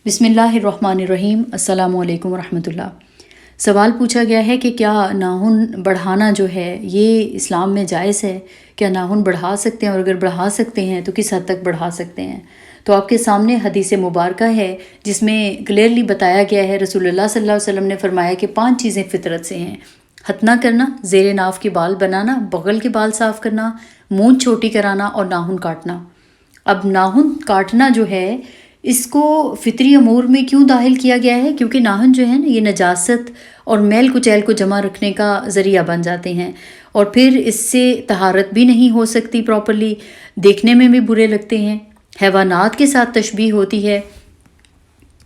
بسم اللہ الرحمن الرحیم۔ السلام علیکم ورحمۃ اللہ۔ سوال پوچھا گیا ہے کہ کیا ناخن بڑھانا جو ہے یہ اسلام میں جائز ہے؟ کیا ناخن بڑھا سکتے ہیں، اور اگر بڑھا سکتے ہیں تو کس حد تک بڑھا سکتے ہیں؟ تو آپ کے سامنے حدیث مبارکہ ہے جس میں کلیئرلی بتایا گیا ہے، رسول اللہ صلی اللہ علیہ وسلم نے فرمایا کہ 5 چیزیں فطرت سے ہیں: ختنہ کرنا، زیر ناف کے بال بنانا، بغل کے بال صاف کرنا، مونچھ چھوٹی کرانا اور ناخن کاٹنا۔ اب ناخن کاٹنا جو ہے اس کو فطری امور میں کیوں داخل کیا گیا ہے؟ کیونکہ ناخن جو ہے نا یہ نجاست اور میل کچیل کو جمع رکھنے کا ذریعہ بن جاتے ہیں، اور پھر اس سے طہارت بھی نہیں ہو سکتی پراپرلی، دیکھنے میں بھی برے لگتے ہیں، حیوانات کے ساتھ تشبیہ ہوتی ہے۔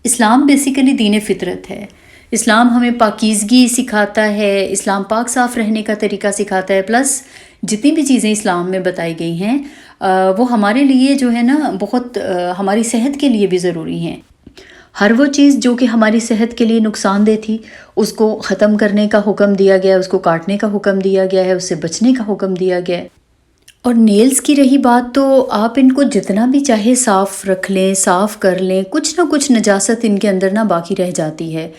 اسلام بیسیکلی دین فطرت ہے۔ اسلام ہمیں پاکیزگی سکھاتا ہے، اسلام پاک صاف رہنے کا طریقہ سکھاتا ہے، پلس جتنی بھی چیزیں اسلام میں بتائی گئی ہیں وہ ہمارے لیے جو ہے نا بہت ہماری صحت کے لیے بھی ضروری ہیں۔ ہر وہ چیز جو کہ ہماری صحت کے لیے نقصان دہ تھی اس کو ختم کرنے کا حکم دیا گیا ہے، اس کو کاٹنے کا حکم دیا گیا ہے، اس سے بچنے کا حکم دیا گیا ہے۔ اور نیلز کی رہی بات، تو آپ ان کو جتنا بھی چاہے صاف رکھ لیں، صاف کر لیں، کچھ نہ کچھ نجاست ان کے اندر نہ باقی رہ جاتی ہے۔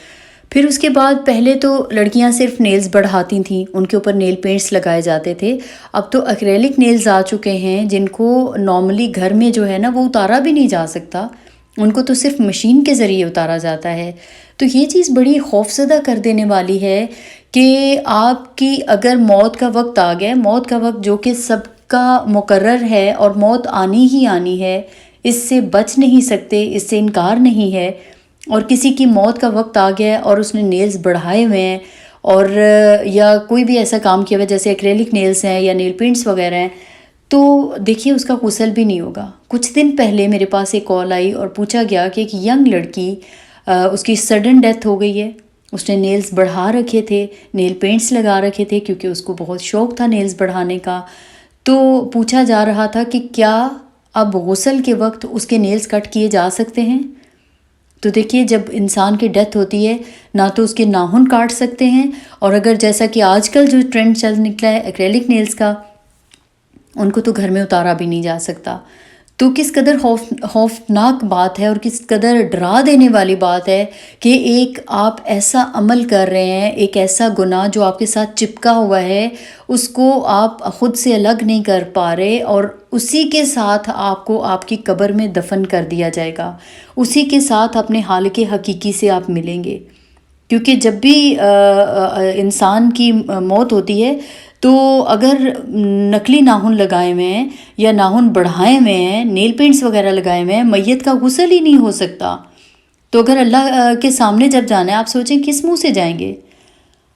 پھر اس کے بعد پہلے تو لڑکیاں صرف نیلز بڑھاتی تھیں، ان کے اوپر نیل پینٹس لگائے جاتے تھے۔ اب تو ایکریلک نیلز آ چکے ہیں جن کو نارملی گھر میں جو ہے نا وہ اتارا بھی نہیں جا سکتا، ان کو تو صرف مشین کے ذریعے اتارا جاتا ہے۔ تو یہ چیز بڑی خوفزدہ کر دینے والی ہے کہ آپ کی اگر موت کا وقت آ گیا، موت کا وقت جو کہ سب کا مقرر ہے اور موت آنی ہی آنی ہے، اس سے بچ نہیں سکتے، اس سے انکار نہیں ہے، اور کسی کی موت کا وقت آ گیا اور اس نے نیلز بڑھائے ہوئے ہیں اور یا کوئی بھی ایسا کام کیا ہوا جیسے ایکریلک نیلز ہیں یا نیل پینٹس وغیرہ ہیں، تو دیکھیے اس کا غسل بھی نہیں ہوگا۔ کچھ دن پہلے میرے پاس ایک کال آئی اور پوچھا گیا کہ ایک ینگ لڑکی اس کی سڈن ڈیتھ ہو گئی ہے، اس نے نیلز بڑھا رکھے تھے، نیل پینٹس لگا رکھے تھے کیونکہ اس کو بہت شوق تھا نیلز بڑھانے کا۔ تو پوچھا جا رہا تھا کہ کیا اب غسل کے وقت اس کے نیلز کٹ کیے جا سکتے ہیں؟ تو دیکھیے جب انسان کی ڈیتھ ہوتی ہے نہ تو اس کے ناخن کاٹ سکتے ہیں، اور اگر جیسا کہ آج کل جو ٹرینڈ چل نکلا ہے ایکریلک نیلز کا، ان کو تو گھر میں اتارا بھی نہیں جا سکتا۔ تو کس قدر خوفناک بات ہے اور کس قدر ڈرا دینے والی بات ہے کہ ایک آپ ایسا عمل کر رہے ہیں، ایک ایسا گناہ جو آپ کے ساتھ چپکا ہوا ہے، اس کو آپ خود سے الگ نہیں کر پا رہے، اور اسی کے ساتھ آپ کو آپ کی قبر میں دفن کر دیا جائے گا، اسی کے ساتھ اپنے خالق حقیقی سے آپ ملیں گے۔ کیونکہ جب بھی انسان کی موت ہوتی ہے تو اگر نقلی ناخن لگائے ہوئے ہیں یا ناخن بڑھائے ہوئے ہیں، نیل پینٹس وغیرہ لگائے ہوئے ہیں، میت کا غسل ہی نہیں ہو سکتا۔ تو اگر اللہ کے سامنے جب جانا ہے، آپ سوچیں کس منہ سے جائیں گے؟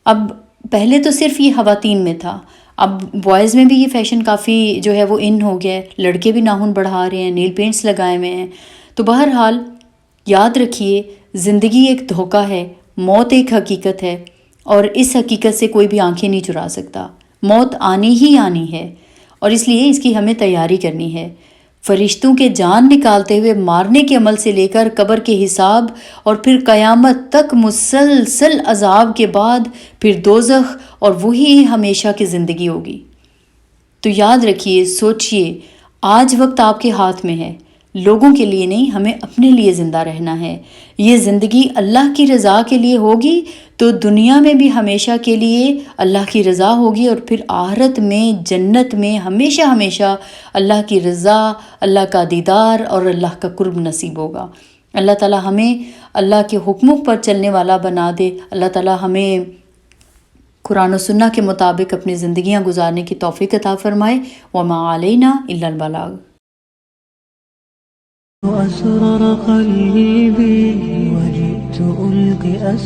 اب پہلے تو صرف یہ خواتین میں تھا، اب بوائز میں بھی یہ فیشن کافی جو ہے وہ ان ہو گیا ہے، لڑکے بھی ناخن بڑھا رہے ہیں، نیل پینٹس لگائے ہوئے ہیں۔ تو بہرحال یاد رکھیے، زندگی ایک دھوکہ ہے، موت ایک حقیقت ہے، اور اس حقیقت سے کوئی بھی آنکھیں نہیں چرا سکتا۔ موت آنی ہی آنی ہے، اور اس لیے اس کی ہمیں تیاری کرنی ہے۔ فرشتوں کے جان نکالتے ہوئے مارنے کے عمل سے لے کر قبر کے حساب اور پھر قیامت تک مسلسل عذاب کے بعد پھر دوزخ، اور وہی ہمیشہ کی زندگی ہوگی۔ تو یاد رکھیے، سوچئے، آج وقت آپ کے ہاتھ میں ہے، لوگوں کے لیے نہیں، ہمیں اپنے لیے زندہ رہنا ہے۔ یہ زندگی اللہ کی رضا کے لیے ہوگی تو دنیا میں بھی ہمیشہ کے لیے اللہ کی رضا ہوگی، اور پھر آخرت میں جنت میں ہمیشہ ہمیشہ اللہ کی رضا، اللہ کا دیدار اور اللہ کا قرب نصیب ہوگا۔ اللہ تعالی ہمیں اللہ کے حکموں پر چلنے والا بنا دے۔ اللہ تعالی ہمیں قرآن و سنہ کے مطابق اپنی زندگیاں گزارنے کی توفیق عطا فرمائے۔ وما علینا الا البلاغ۔ أسرر قلبي وجئت ألقي